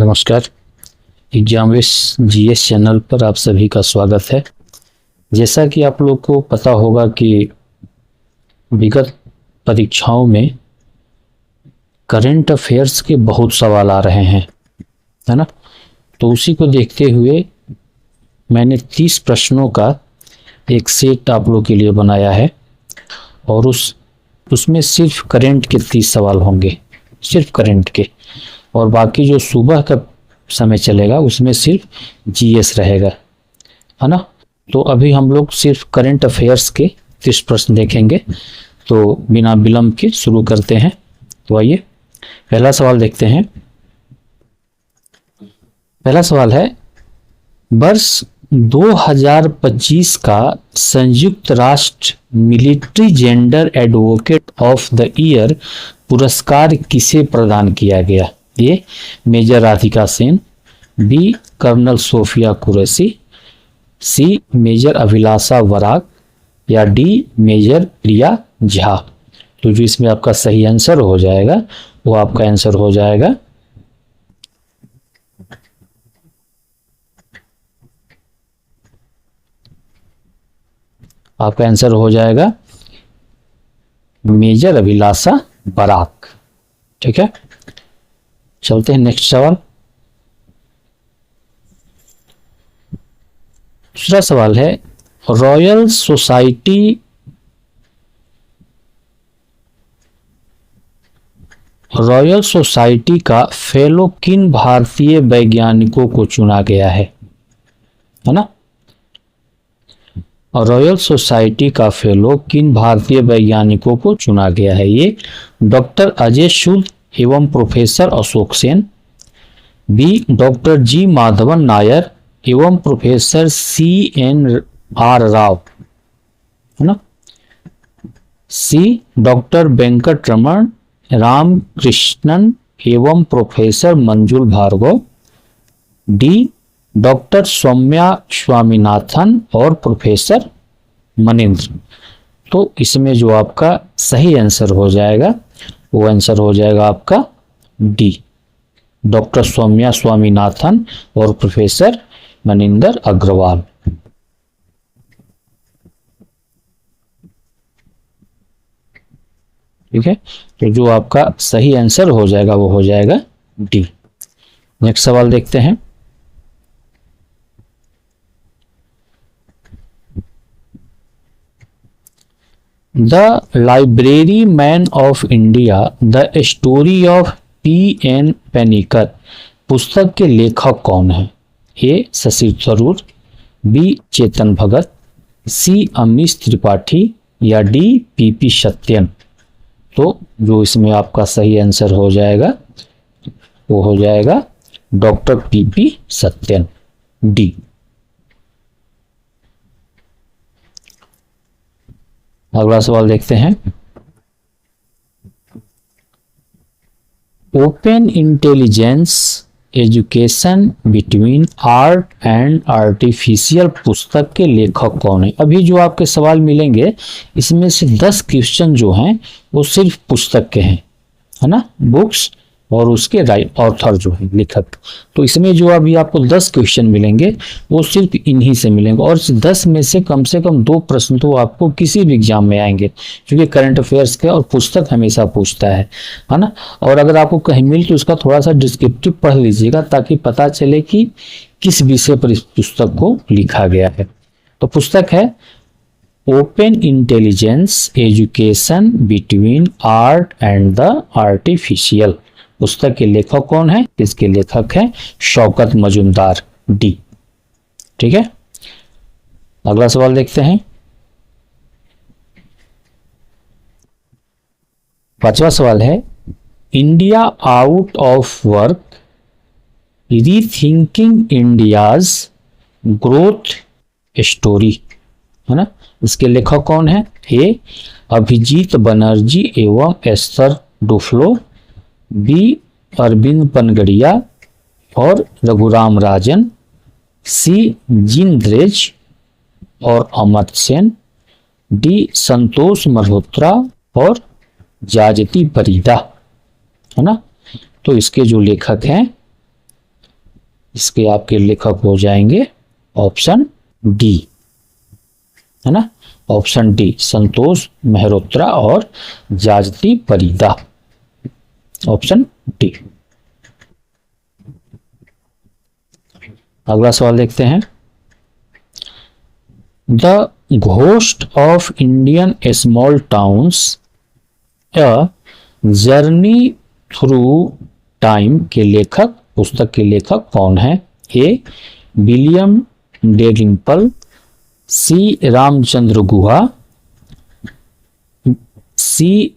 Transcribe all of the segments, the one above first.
नमस्कार। एग्जामिस GS channel पर आप सभी का स्वागत है। जैसा कि आप लोग को पता होगा कि विगत परीक्षाओं में करंट अफेयर्स के बहुत सवाल आ रहे हैं, है ना। तो उसी को देखते हुए मैंने 30 प्रश्नों का एक सेट आप लोग के लिए बनाया है और उसमें सिर्फ करंट के 30 सवाल होंगे, सिर्फ करंट के, और बाकी जो सुबह का समय चलेगा उसमें सिर्फ जीएस रहेगा, है ना। तो अभी हम लोग सिर्फ करंट अफेयर्स के 30 प्रश्न देखेंगे। तो बिना विलंब के शुरू करते हैं। तो आइए पहला सवाल देखते हैं। पहला सवाल है, वर्ष 2025 का संयुक्त राष्ट्र military gender advocate of the year पुरस्कार किसे प्रदान किया गया? A major Radhika Sen, B colonel Sofiya Qureshi, C major Abhilasha Varag या डी मेजर प्रिया झा। तो जो इसमें आपका सही आंसर हो जाएगा वो आपका आंसर हो जाएगा मेजर अभिलाषा वराग। ठीक है, चलते हैं नेक्स्ट सवाल। दूसरा सवाल है, रॉयल सोसाइटी का फेलो किन भारतीय वैज्ञानिकों को चुना गया है ना। रॉयल सोसाइटी का फेलो किन भारतीय वैज्ञानिकों को चुना गया है? ये डॉक्टर अजय सूद एवं professor Ashok Sen, B doctor G Madhavan Nair एवं प्रोफेसर CNR राव, है ना, सी डॉक्टर वेंकट रमन रामकृष्णन एवं professor Manjul Bhargava, D doctor Soumya Swaminathan और प्रोफेसर मनिंद्र। तो इसमें जो आपका सही आंसर हो जाएगा वो आंसर हो जाएगा आपका डी डॉक्टर सौम्या स्वामीनाथन और प्रोफेसर मनिंदर अग्रवाल। ठीक है, तो जो आपका सही आंसर हो जाएगा वो हो जाएगा डी। नेक्स्ट सवाल देखते हैं। The library man of India the story of P.N. Panicker पुस्तक के लेखक कौन है? ए शशि थरूर, बी चेतन भगत, सी अमीश त्रिपाठी या डी P.P. सत्यन। तो जो इसमें आपका सही आंसर हो जाएगा वो हो जाएगा डॉक्टर P.P. सत्यन, डी। अगला सवाल देखते हैं। Open intelligence education between art and artificial पुस्तक के लेखक कौन है? अभी जो आपके सवाल मिलेंगे इसमें से 10 क्वेश्चन जो हैं वो सिर्फ पुस्तक के हैं, है ना, बुक्स और उसके ऑथर जो है लेखक। तो इसमें जो अभी आपको 10 क्वेश्चन मिलेंगे वो सिर्फ इन्हीं से मिलेंगे और 10 में से कम 2 प्रश्न तो आपको किसी भी एग्जाम में आएंगे, क्योंकि करंट अफेयर्स के और पुस्तक हमेशा पूछता है ना। और अगर आपको कहीं मिल तो उसका थोड़ा सा डिस्क्रिप्टिव पढ़ लीजिएगा ताकि पता चले कि किस विषय पर इस पुस्तक को लिखा गया है। तो पुस्तक है open intelligence education between art and the artificial. पुस्तक के लेखक कौन है? इसके लेखक हैं शौकत मजुमदार, डी। ठीक है, अगला सवाल देखते हैं। 5वां सवाल है, India out of work rethinking India's growth story, है ना, इसके लेखक कौन है? ए अभिजीत बनर्जी एवं Esther Duflo, B Arvind Panagariya और रघुराम राजन, सी जिंद्रेज और अमर्त्य सेन, डी संतोष मल्होत्रा और जाजती परीदा, है ना। तो इसके जो लेखक हैं इसके आपके लेखक हो जाएंगे ऑप्शन डी, है ना, ऑप्शन डी संतोष मेहरोत्रा और जाजती परीदा, ऑप्शन डी। अगला सवाल देखते हैं। The ghost of Indian small towns a journey through time के लेखक, पुस्तक के लेखक कौन है? ए विलियम डेलिंपल, सी रामचंद्र गुहा, सी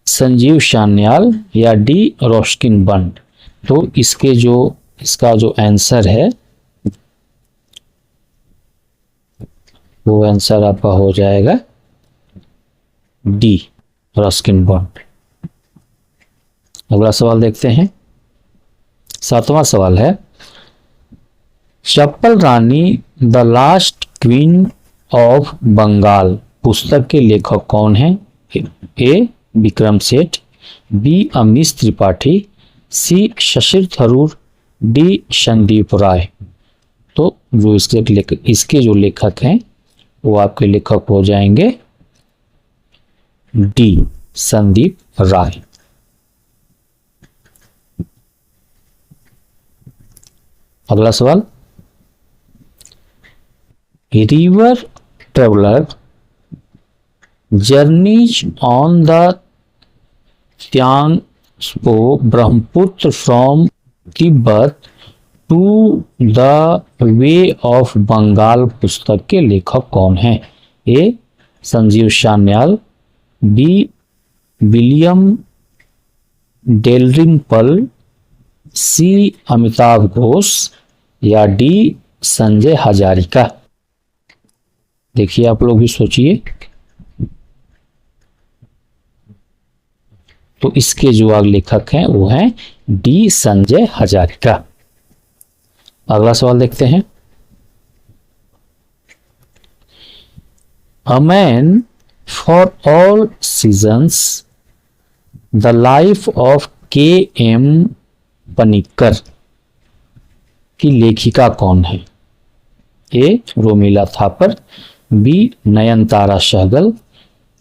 संजीव सान्याल या डी रस्किन बंड। तो इसका जो आंसर है वो आंसर आपका हो जाएगा डी रस्किन बंड। अगला सवाल देखते हैं। 7वां सवाल है, Chappal Rani the last queen of Bengal पुस्तक के लेखक कौन है? A Vikram Seth, B Amish Tripathi, C Shashir Tharoor, D Sandeep Roy. तो जो इसके जो लेखक हैं वो आपके लेखक हो जाएंगे डी संदीप राय। अगला सवाल, river traveller journeys on the Tsangpo Brahmaputra from Tibet to the way of Bengal पुस्तक के लेखक कौन है? A Sanjeev Sanyal, B William Dalrymple, C Amitav Ghosh या डी संजय हजारिका। देखिए आप लोग भी सोचिए। तो इसके जो लेखक हैं वो हैं डी संजय हजारिका। अगला सवाल देखते हैं। A man for all seasons the life of के एम पनिक्कर की लेखिका कौन है? ए रोमिला थापर, बी नयनतारा सहगल,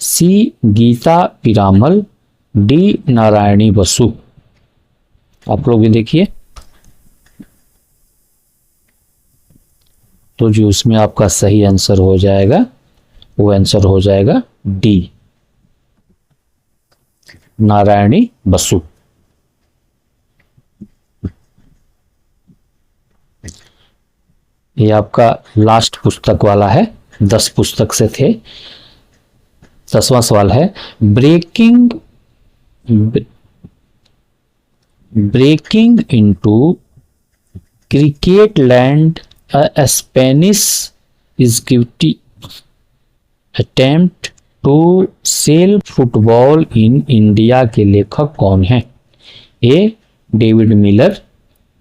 सी गीता पिरामल, डी नारायणी बसु। आप लोग भी देखिए। तो जो उसमें आपका सही आंसर हो जाएगा वो आंसर हो जाएगा डी नारायणी बसु। ये आपका लास्ट पुस्तक वाला है, 10 पुस्तक से थे। 10वां सवाल है, breaking into cricket land a Spanish executive attempt to sell football in India के लेखक कौन है? A David Miller,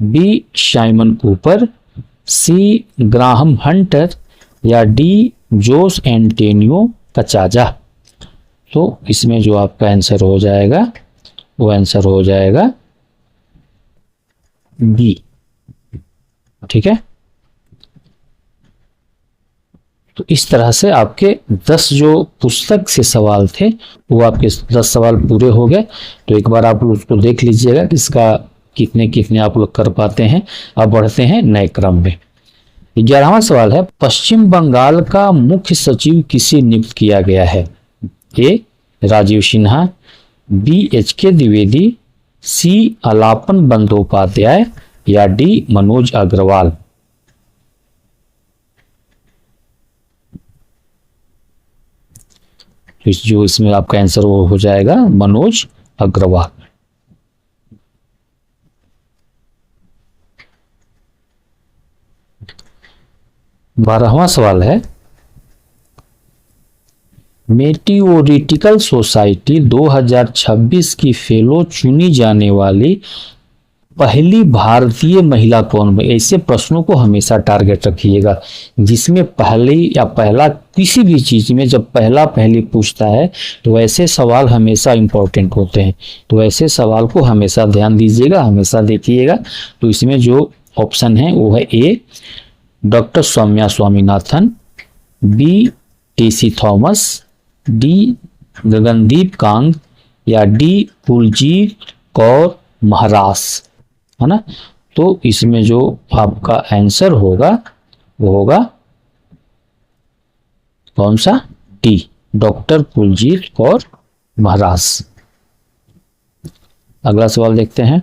B Simon Kuper, C Graham Hunter या डी जोस एंटेनियो कचाजा। तो इसमें जो आपका आंसर हो जाएगा वो आंसर हो जाएगा बी। ठीक है। तो इस तरह से आपके 10 जो पुस्तक से सवाल थे वो आपके 10 सवाल पूरे हो गए। तो एक बार आप लोग उसको देख लीजिएगा कि इसका कितने कितने आप लोग कर पाते हैं। अब बढ़ते हैं नए क्रम में। 11वां सवाल है, पश्चिम बंगाल का मुख्य सचिव किसे नियुक्त किया गया है? ए राजीव सिन्हा, बी एच.के. द्विवेदी, सी अलापन बंदोपाध्याय या डी मनोज अग्रवाल। जो इसमें आपका आंसर वो हो जाएगा मनोज अग्रवाल। बारहवां सवाल है, मेटियोरिटिकल सोसाइटी 2026 की फेलो चुनी जाने वाली पहली भारतीय महिला कौन? ऐसे प्रश्नों को हमेशा टारगेट रखिएगा जिसमें पहली या पहला किसी भी चीज में जब पहली पूछता है तो ऐसे सवाल हमेशा इंपॉर्टेंट होते हैं। तो ऐसे सवाल को हमेशा ध्यान दीजिएगा, हमेशा देखिएगा। तो इसमें जो ऑप्शन है वो है A doctor Soumya Swaminathan, B TC Thomas, D Gagandeep Kang या डी कुलजीत कौर महारास, है ना। तो इसमें जो आपका आंसर होगा वो होगा कौन सा, डी डॉक्टर कुलजीत कौर महारास। अगला सवाल देखते हैं।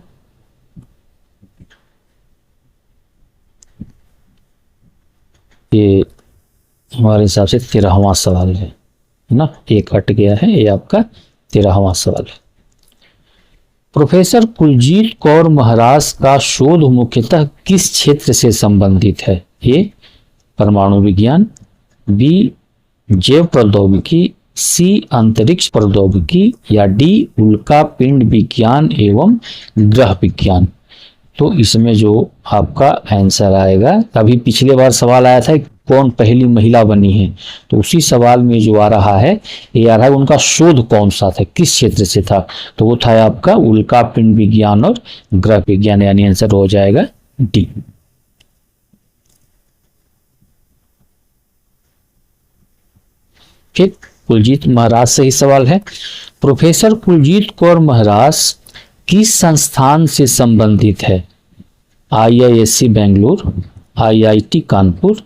ये हमारे हिसाब से 13वां सवाल है ना, एक हट गया है, ये आपका 13वां सवाल है। प्रोफेसर कुलजीत कौर महाराज का शोध मुख्यतः किस क्षेत्र से संबंधित है? ए परमाणु विज्ञान, बी जैव प्रौद्योगिकी, सी अंतरिक्ष प्रौद्योगिकी या डी उल्का पिंड विज्ञान एवं ग्रह विज्ञान। तो इसमें जो आपका आंसर आएगा, अभी पिछले बार सवाल आया था कौन पहली महिला बनी है, तो उसी सवाल में जो आ रहा है ये आ रहा है उनका शोध कौन सा था, किस क्षेत्र से था, तो वो था आपका उल्का पिंड विज्ञान और ग्रह विज्ञान, यानी आंसर हो जाएगा डी। फिर कुलजीत महाराज से ही सवाल है। प्रोफेसर कुलजीत कौर महाराज किस संस्थान से संबंधित है? IISc Bengaluru, IIT Kanpur,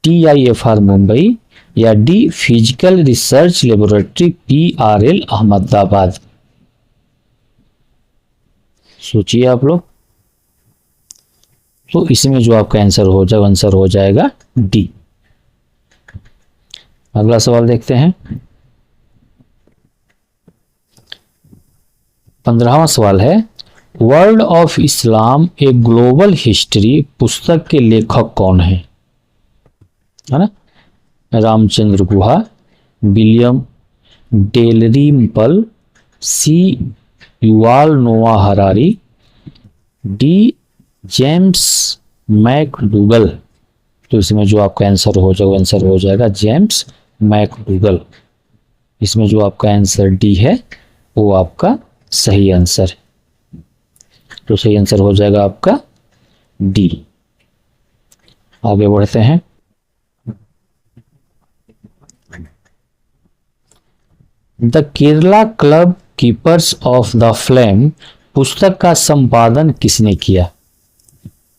TIFR Mumbai या D physical research laboratory PRL Ahmedabad. सोचिए आप लोग। तो इसमें जो आपका आंसर हो जाएगा डी। अगला सवाल देखते हैं। 15वां सवाल है, world of Islam a global history पुस्तक के लेखक कौन है ना? रामचंद्र गुहा, विलियम डेलरिम्पल, सी युवाल नोआ हरारी, डी जेम्स मैकडूगल। तो इसमें जो आपका आंसर हो जाएगा जेम्स मैकडूगल। इसमें जो आपका आंसर डी है वो आपका सही आंसर है। तो सही आंसर हो जाएगा आपका डी। आगे बढ़ते हैं। The Kerala club keepers of the flame पुस्तक का संपादन किसने किया?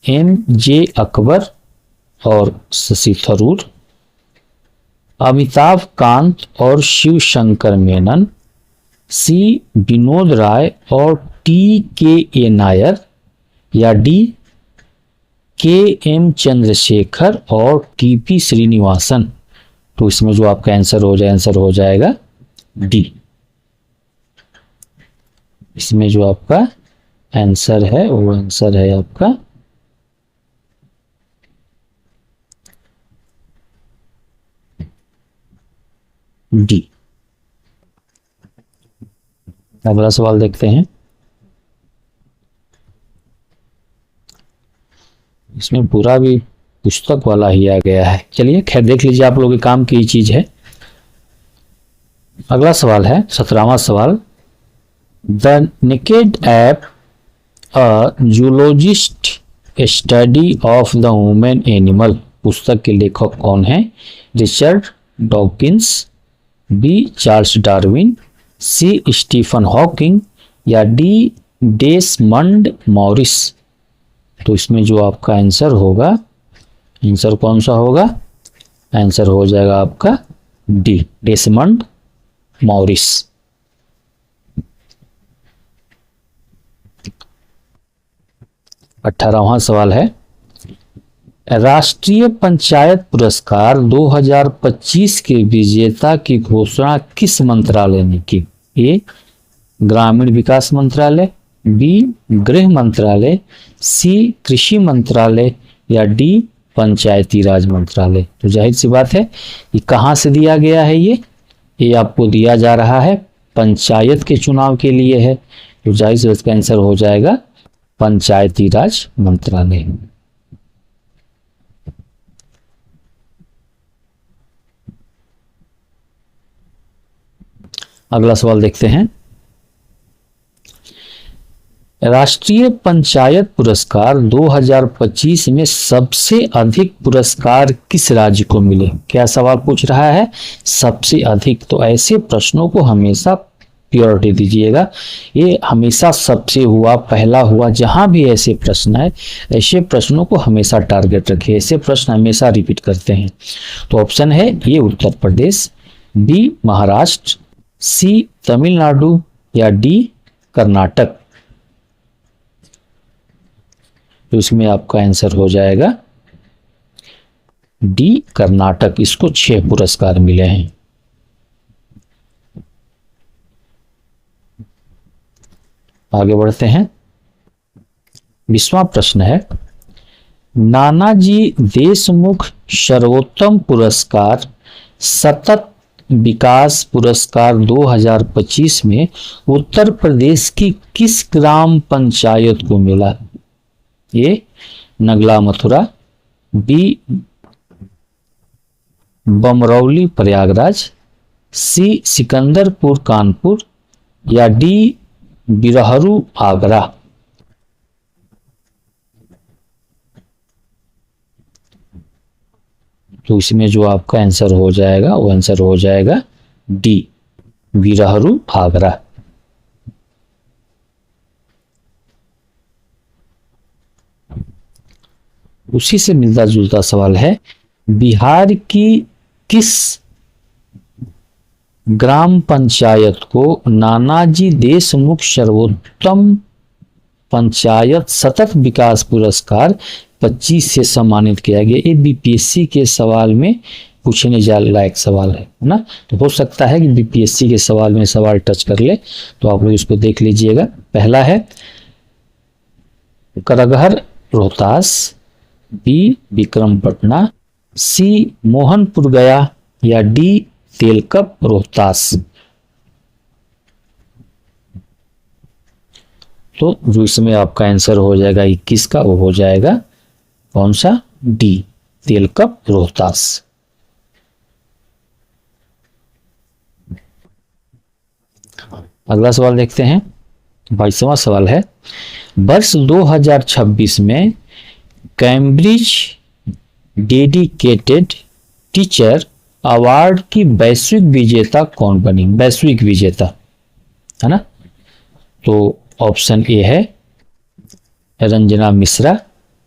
एम जे अकबर और शशि थरूर, अमिताभ कांत और शिव शंकर मेनन, सी विनोद राय और टी के ए नायर या डी के एम चंद्रशेखर और टी पी श्रीनिवासन। तो इसमें जो आपका आंसर हो जाएगा डी। इसमें जो आपका आंसर है वो आंसर है आपका डी। अगला सवाल देखते हैं। इसमें पूरा भी पुस्तक वाला ही आ गया है, चलिए खैर देख लीजिए, आप लोगों के काम की चीज है। अगला सवाल है 17वां सवाल। The naked ape a zoologist study of the human animal पुस्तक के लेखक कौन है? Richard Dawkins, B Charles Darwin, C Stephen Hawking या डी डेसमंड मॉरिस। तो इसमें जो आपका आंसर होगा, आंसर कौन सा होगा? आंसर हो जाएगा आपका डी डेसमंड मॉरिस। अठारहवां सवाल है, राष्ट्रीय पंचायत पुरस्कार 2025 के विजेता की घोषणा किस मंत्रालय ने की? ए ग्रामीण विकास मंत्रालय, बी गृह मंत्रालय, सी कृषि मंत्रालय या डी पंचायती राज मंत्रालय। तो जाहिर सी बात है ये कहाँ से दिया गया है? ये आपको दिया जा रहा है पंचायत के चुनाव के लिए है, तो जाहिर से इसका आंसर हो जाएगा पंचायती राज मंत्रालय। अगला सवाल देखते हैं। राष्ट्रीय पंचायत पुरस्कार 2025 में सबसे अधिक पुरस्कार किस राज्य को मिले? क्या सवाल पूछ रहा है? सबसे अधिक। तो ऐसे प्रश्नों को हमेशा प्रायोरिटी दीजिएगा। ये हमेशा सबसे हुआ, पहला हुआ, जहां भी ऐसे प्रश्न है, ऐसे प्रश्नों को हमेशा टारगेट रखिए। ऐसे प्रश्न हमेशा रिपीट करते हैं। तो ऑप्शन है ये उत्तर प्रदेश, बी महाराष्ट्र, सी तमिलनाडु या डी कर्नाटक। तो इसमें आपका आंसर हो जाएगा डी कर्नाटक। इसको 6 पुरस्कार मिले हैं। आगे बढ़ते हैं। 20वां प्रश्न है, नानाजी देशमुख सर्वोत्तम पुरस्कार सतत विकास पुरस्कार 2025 में उत्तर प्रदेश की किस ग्राम पंचायत को मिला? ए नगला मथुरा, बी बमरौली प्रयागराज, सी सिकंदरपुर कानपुर या डी बिरहरू आगरा। तो इसमें जो आपका आंसर हो जाएगा वो आंसर हो जाएगा डी बिरहरू आगरा। उसी से मिलता जुलता सवाल है, बिहार की किस ग्राम पंचायत को नानाजी देशमुख सर्वोत्तम पंचायत सतत विकास पुरस्कार 25 से सम्मानित किया गया? ये बीपीएससी के सवाल में पूछने जाने लायक सवाल है ना। तो हो सकता है कि बीपीएससी के सवाल में सवाल टच कर ले, तो आप लोग इसको देख लीजिएगा। पहला है करगहर रोहतास, बी विक्रमपटना, सी मोहनपुर गया या डी तेलकप रोहतास। तो जो इसमें आपका आंसर हो जाएगा 21 का, वो हो जाएगा कौन सा? डी तेलकप रोहतास। अगला सवाल देखते हैं। 22वां सवाल है, वर्ष 2026 में कैम्ब्रिज डेडिकेटेड टीचर अवार्ड की वैश्विक विजेता कौन बनी? वैश्विक विजेता है ना। तो ऑप्शन ए है रंजना मिश्रा,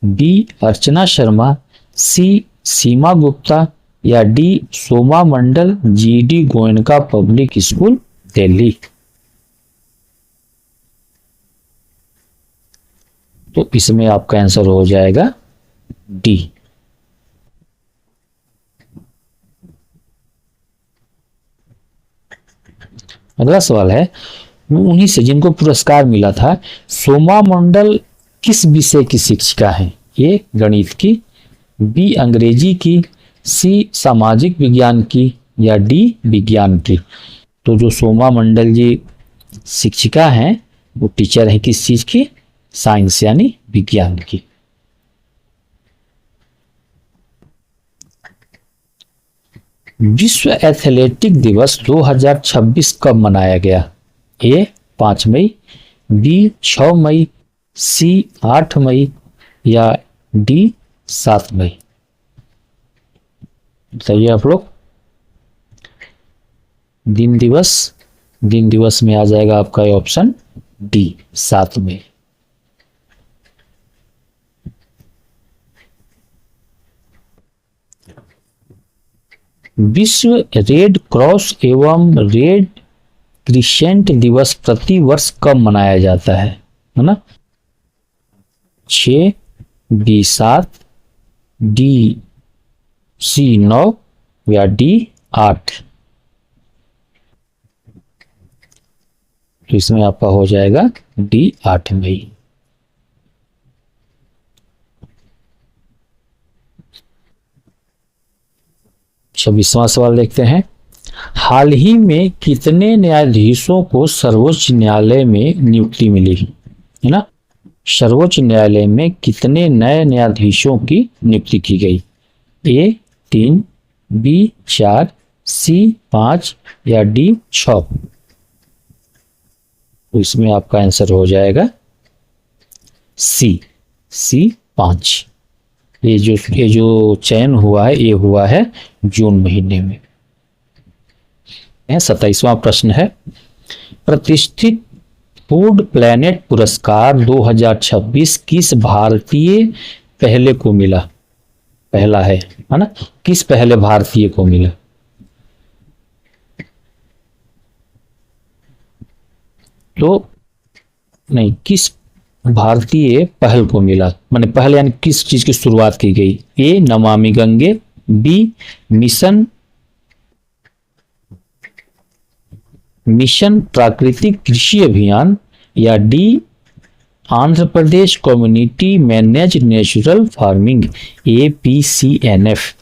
बी अर्चना शर्मा, सी सीमा गुप्ता या D Soma Mandal GD Goenka public school Delhi. तो इसमें आपका आंसर हो जाएगा डी। अगला सवाल है, उन्हीं से जिनको पुरस्कार मिला था, सोमा मंडल किस विषय की शिक्षिका हैं? ए गणित की, बी अंग्रेजी की, सी सामाजिक विज्ञान की या डी विज्ञान की। तो जो सोमा मंडल जी शिक्षिका हैं वो टीचर है किस चीज की? साइंस यानी विज्ञान की। विश्व एथलेटिक दिवस 2026 कब मनाया गया? ए 5 मई, बी 6 मई, सी 8 मई या डी 7 मई। बताइए आप लोग। दिन दिवस में आ जाएगा आपका ऑप्शन डी 7 मई। विश्व रेड क्रॉस एवं रेड क्रिसेंट दिवस प्रति वर्ष कब मनाया जाता है ना? 6, बी 7, डी सी 9 या डी 8। तो इसमें आपका हो जाएगा डी 8 मई। छब्बीसवां सवाल देखते हैं। हाल ही में कितने न्यायाधीशों को सर्वोच्च न्यायालय में नियुक्ति मिली है ना? सर्वोच्च न्यायालय में कितने नए न्यायाधीशों की नियुक्ति की गई? ए 3, बी 4, सी 5 या डी 6। तो इसमें आपका आंसर हो जाएगा सी 5। ये जो चयन हुआ है ये हुआ है जून महीने में। 27वां प्रश्न है, प्रतिष्ठित फूड प्लेनेट पुरस्कार 2026 किस भारतीय पहले को मिला? पहला है ना, किस पहले भारतीय को मिला? तो नहीं, किस भारतीय पहल को मिला, माने पहले यानी किस चीज की शुरुआत की गई? ए नमामि गंगे, बी मिशन प्राकृतिक कृषि अभियान, या D Andhra Pradesh community manage natural farming, APCNF।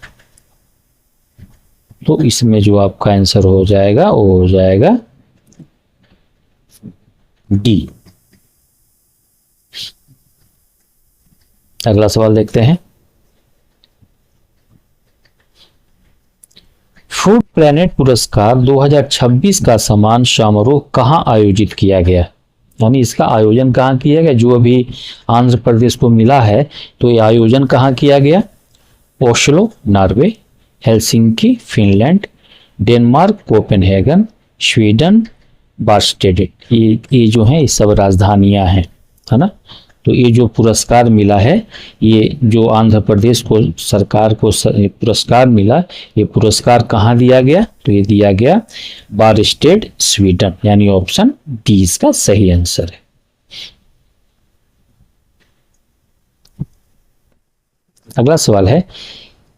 तो इसमें जो आपका आंसर हो जाएगा वो हो जाएगा डी। अगला सवाल देखते हैं, फूड प्लेनेट पुरस्कार 2026 का सम्मान समारोह कहां आयोजित किया गया? यानी इसका आयोजन कहां किया गया? जो अभी आंध्र प्रदेश को मिला है तो ये आयोजन कहां किया गया? Oslo Norway, Helsinki Finland, Denmark Copenhagen, Sweden Bastedet. ये जो है ये सब राजधानियां हैं, है ना। तो ये जो पुरस्कार मिला है, ये जो आंध्र प्रदेश को सरकार को पुरस्कार मिला, ये पुरस्कार कहाँ दिया गया? तो ये दिया गया बारस्टेड स्वीडन, यानी ऑप्शन डी इसका सही आंसर है। अगला सवाल है,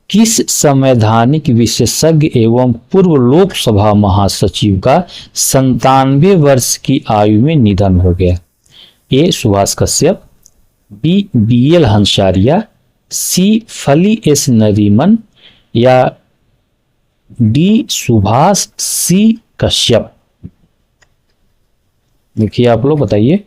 किस संवैधानिक विशेषज्ञ एवं पूर्व लोकसभा महासचिव का 97 वर्ष की आयु में निधन हो गया? ए सुभाष कश्यप, BL हंसारिया, सी फली एस नरीमन, या डी सुभाष सी कश्यप। देखिए आप लोग बताइए।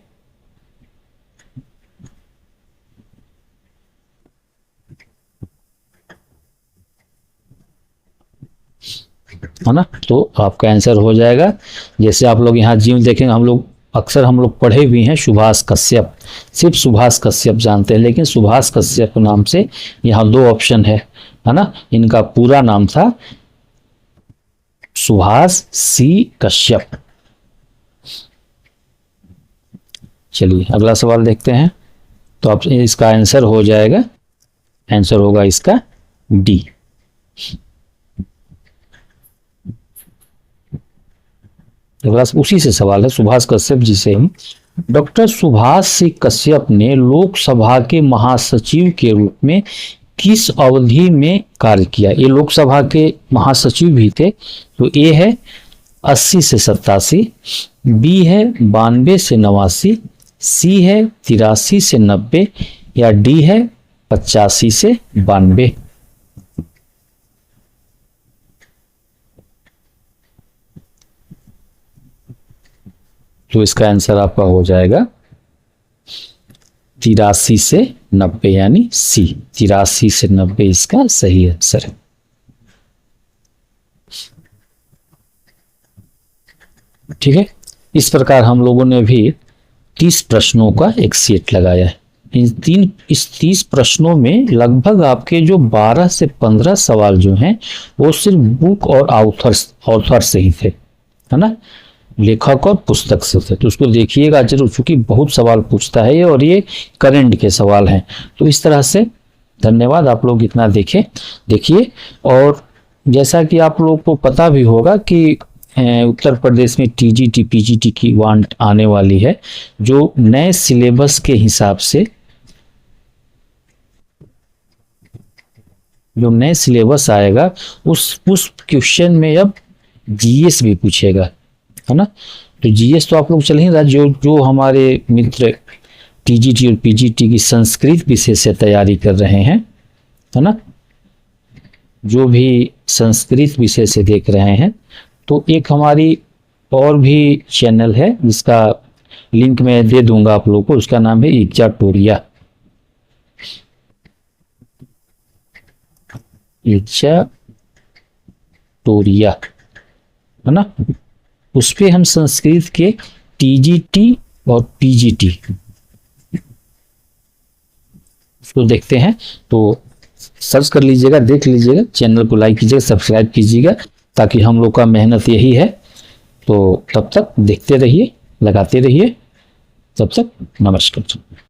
है ना, तो आपका आंसर हो जाएगा, जैसे आप लोग यहाँ जीव देखेंगे, हम लोग पढ़े भी हैं सुभाष कश्यप, सिर्फ सुभाष कश्यप जानते हैं, लेकिन सुभाष कश्यप नाम से यहाँ दो ऑप्शन है ना। इनका पूरा नाम था सुभाष सी कश्यप। चलिए अगला सवाल देखते हैं। तो आप इसका आंसर हो जाएगा, आंसर होगा इसका डी। अगला उसी से सवाल है, सुभाष कश्यप जी से ही। डॉक्टर सुभाष सी कश्यप ने लोकसभा के महासचिव के रूप में किस अवधि में कार्य किया? ये लोकसभा के महासचिव भी थे। तो ए है 80 से 87, बी है 92 से 89, सी है 83 से 90, या डी है 85 से 92। तो इसका आंसर आपका हो जाएगा 83 से 90, यानी सी 83 से 90 इसका सही आंसर है। ठीक है, इस प्रकार हम लोगों ने भी 30 प्रश्नों का एक सेट लगाया है। इस 30 प्रश्नों में लगभग आपके जो 12 से 15 सवाल जो हैं वो सिर्फ बुक और ऑथर से ही थे, है ना, लेखक और पुस्तक से थे। तो उसको देखिएगा जरूर, चूंकि बहुत सवाल पूछता है ये, और ये करंट के सवाल हैं। तो इस तरह से धन्यवाद, आप लोग इतना देखिए। और जैसा कि आप लोग को पता भी होगा कि उत्तर प्रदेश में TGT PGT की वांट आने वाली है, जो नए सिलेबस के हिसाब से, जो नए सिलेबस आएगा उस क्वेश्चन में अब GS भी पूछेगा, है ना। तो GS तो आप लोग चल ही रहा, जो हमारे मित्र TGT और PGT की संस्कृत विषय से तैयारी कर रहे हैं, है ना, जो भी संस्कृत विषय से देख रहे हैं, तो एक हमारी और भी चैनल है जिसका लिंक मैं दे दूंगा आप लोगों को, उसका नाम है इक्जा टोरिया। इक्जा टोरिया, है ना। उस पे हम संस्कृत के TGT और PGT तो देखते हैं, तो सर्च कर लीजिएगा, देख लीजिएगा, चैनल को लाइक कीजिएगा, सब्सक्राइब कीजिएगा, ताकि हम लोग का मेहनत यही है। तो तब तक देखते रहिए, लगाते रहिए, तब तक नमस्कार।